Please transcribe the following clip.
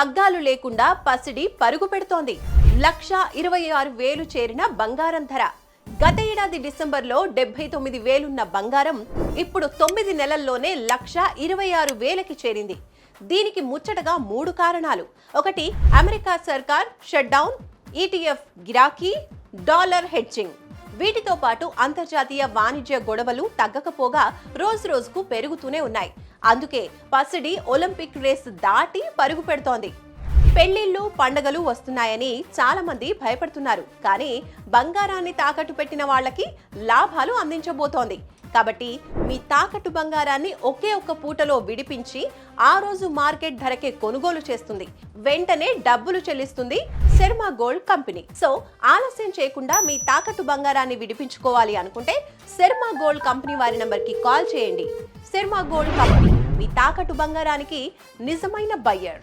పగ్గాలు లేకుండా పసిడి పరుగు పెడుతోంది. 1,26,000 చేరిన బంగారం ధర. గత ఏడాది డిసెంబర్లో 79,000 బంగారం ఇప్పుడు 9 నెలల్లోనే 1,26,000కి చేరింది. దీనికి ముచ్చటగా 3 కారణాలు. ఒకటి, అమెరికా సర్కార్ షట్ డౌన్, ఈటీఎఫ్ గిరాకీ, డాలర్ హెడ్జింగ్. వీటితో పాటు అంతర్జాతీయ వాణిజ్య గొడవలు తగ్గకపోగా రోజుకు పెరుగుతూనే ఉన్నాయి. అందుకే పసిడి ఒలింపిక్ రేస్ దాటి పరుగు పెడుతోంది. పెళ్లిళ్ళు, పండగలు వస్తున్నాయని చాలా మంది భయపడుతున్నారు. కానీ బంగారాన్ని తాకట్టు పెట్టిన వాళ్ళకి లాభాలు అందించబోతోంది. కాబట్టి మీ తాకట్టు బంగారాన్ని ఒకే ఒక్క పూటలో విడిపించి ఆ రోజు మార్కెట్ ధరకే కొనుగోలు చేస్తుంది. వెంటనే డబ్బులు చెల్లిస్తుంది శర్మ గోల్డ్ కంపెనీ. సో ఆలస్యం చేయకుండా మీ తాకట్టు బంగారాన్ని విడిపించుకోవాలి అనుకుంటే శర్మ గోల్డ్ కంపెనీ వారి నంబర్కి కాల్ చేయండి. శర్మ గోల్డ్ కంపెనీ, మీ తాకట్టు బంగారానికి నిజమైన బయ్యర్.